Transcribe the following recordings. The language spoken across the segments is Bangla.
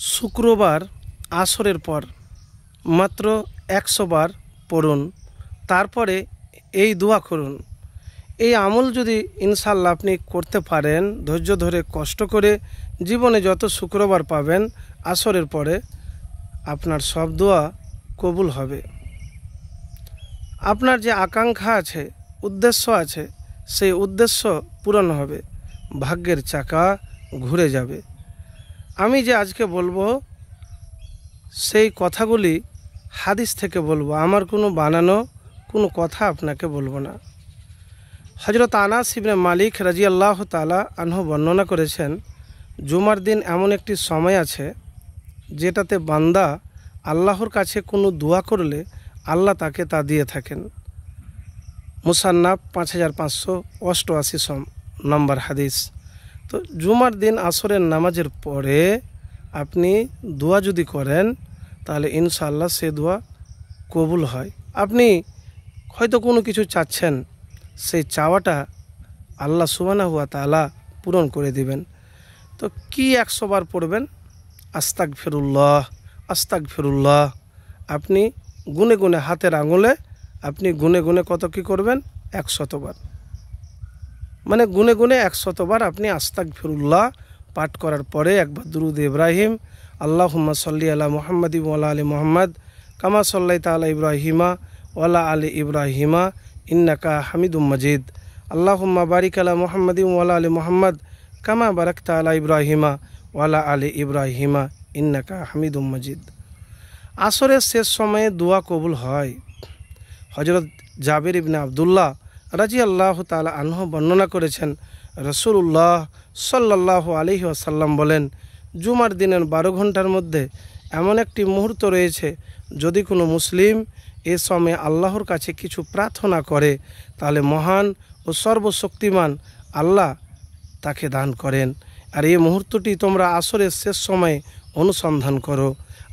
শুক্রবার আসরের পর মাত্র 100 বার পড়ুন, তারপরে এই দোয়া করুন। এই আমল যদি ইনশাল্লাহ আপনি করতে পারেন, ধৈর্য ধরে কষ্ট করে, জীবনে যত শুক্রবার পাবেন আসরের পরে আপনার সব দোয়া কবুল হবে। আপনার যে আকাঙ্ক্ষা আছে, উদ্দেশ্য আছে, সেই উদ্দেশ্য পূরণ হবে, ভাগ্যের চাকা ঘুরে যাবে। আমি যে আজকে বলবো সেই কথাগুলি হাদিস থেকে বলবো, আমার কোনো বানানো কোনো কথা আপনাকে বলবো না। হযরত আনাস ইবনে মালিক রাদিয়াল্লাহু তাআলা আনহু বর্ণনা করেছেন, জুমার দিন এমন একটি সময় আছে যেটাতে বান্দা আল্লাহর কাছে কোনো দোয়া করলে আল্লাহ তাকে তা দিয়ে থাকেন। মুসান্নাফ 5588 নম্বর হাদিস। তো জুমার দিন আসরের নামাজের পরে আপনি দোয়া যদি করেন তাহলে ইনশাআল্লাহ সে দোয়া কবুল হয়। আপনি হয়তো কোনো কিছু চাচ্ছেন, সেই চাওয়াটা আল্লাহ সুবহানাহু ওয়া তাআলা পূরণ করে দিবেন। তো কি 100 বার পড়বেন? আস্তাগফিরুল্লাহ, আস্তাগফিরুল্লাহ। আপনি গুনে গুনে হাতের আঙুলে আপনি গুনে গুনে কত কি করবেন? 100 বার, মানে গুনে গুনে 100 বার আপনি আস্তাগফিরুল্লাহ পাঠ করার পরে একবার দুরূদ ইব্রাহিম, আল্লাহুম্মা সাল্লি আলা মুহাম্মাদি ওয়া আলা আলি মুহাম্মাদ কামা সাল্লাইতা আলা ইব্রাহিমা ওয়া আলা আলি ইব্রাহিমা ইন্নাকা হামিদুম মাজিদ, আল্লাহুম্মা বারিক আলা মুহাম্মাদি ওয়া আলা আলি মুহাম্মাদ কামা বারাকতা আলা ইব্রাহিমা ওয়া আলা আলি ইব্রাহিমা ইন্নাকা হামিদুম মাজিদ। আসরের শেষ সময়ে দোয়া কবুল হয়। হযরত জাবির ইবনে আব্দুল্লাহ রাদিয়াল্লাহু তাআলা আনহু বর্ণনা করেছেন, রাসূলুল্লাহ সাল্লাল্লাহু আলাইহি ওয়াসাল্লাম বলেন, জুমার দিনের 12 ঘন্টার মধ্যে এমন একটি মুহূর্ত রয়েছে, যদি কোনো মুসলিম এ সময়ে আল্লাহর কাছে কিছু প্রার্থনা করে তাহলে মহান ও সর্বশক্তিমান আল্লাহ তাকে দান করেন। আর এই মুহূর্তটি তোমরা আসরের শেষ সময়ে অনুসন্ধান করো।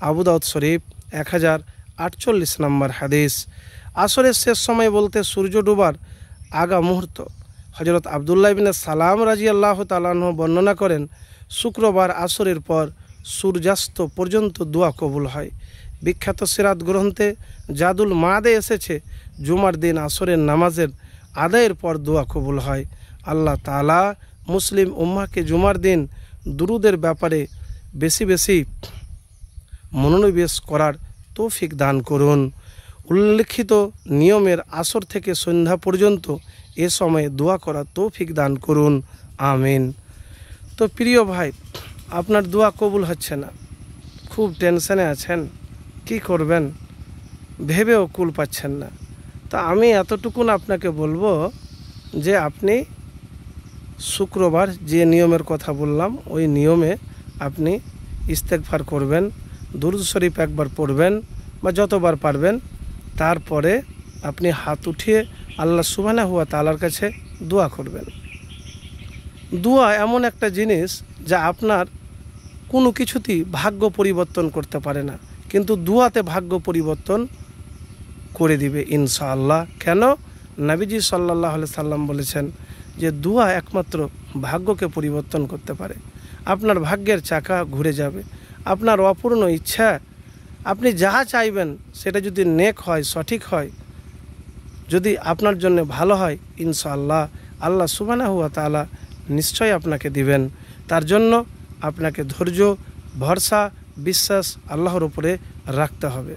আবু দাউদ শরীফ 1048 নম্বর হাদিস। আসরের শেষ সময় বলতে সূর্য ডোবার আগা মুহূর্ত। হযরত আব্দুল্লাহ ইবনে সালাম রাদিয়াল্লাহু তাআলা আনহু বর্ণনা করেন, শুক্রবার আসরের পর সূর্যাস্ত পর্যন্ত দোয়া কবুল হয়। বিখ্যাত সিরাত গ্রন্থে জাদুল মাদে এসেছে, জুমার দিন আসরের নামাজের আদায়ের পর দোয়া কবুল হয়। আল্লাহ তাআলা মুসলিম উম্মাহকে জুমার দিন দুরূদের ব্যাপারে বেশি বেশি মনোনিবেশ করার তৌফিক দান করুন। উল্লেখিত নিয়মের আসর থেকে সন্ধ্যা পর্যন্ত এ সময়ে দোয়া করার তৌফিক দান করুন, আমিন। তো প্রিয় ভাই, আপনার দোয়া কবুল হচ্ছে না, খুব টেনশনে আছেন, কি করবেন ভেবেও কুল পাচ্ছেন না। তা আমি এতটুকুন আপনাকে বলবো যে আপনি শুক্রবার যে নিয়মের কথা বললাম ওই নিয়মে আপনি ইস্তেগফার করবেন, দুরূদ শরীফ একবার পড়বেন বা যতবার পারবেন, তারপরে আপনি হাত উঠিয়ে আল্লাহ সুবহানাহু ওয়া তাআলার কাছে দোয়া করবেন। দোয়া এমন একটা জিনিস যা আপনার কোনো কিছুতেই ভাগ্য পরিবর্তন করতে পারে না, কিন্তু দোয়াতে ভাগ্য পরিবর্তন করে দিবে ইনশাআল্লাহ। কেন? নবীজি সাল্লাল্লাহু আলাইহি সাল্লাম বলেছেন যে দোয়া একমাত্র ভাগ্যকে পরিবর্তন করতে পারে। আপনার ভাগ্যের চাকা ঘুরে যাবে। আপনার অপূর্ণ ইচ্ছা, আপনি যাহা চাইবেন সেটা যদি নেক হয়, সঠিক হয়, যদি আপনার জন্য ভালো হয়, ইনশাআল্লাহ আল্লাহ সুবহানাহু ওয়া তাআলা নিশ্চয় আপনাকে দিবেন। তার জন্য আপনাকে ধৈর্য, ভরসা, বিশ্বাস আল্লাহর উপরে রাখতে হবে।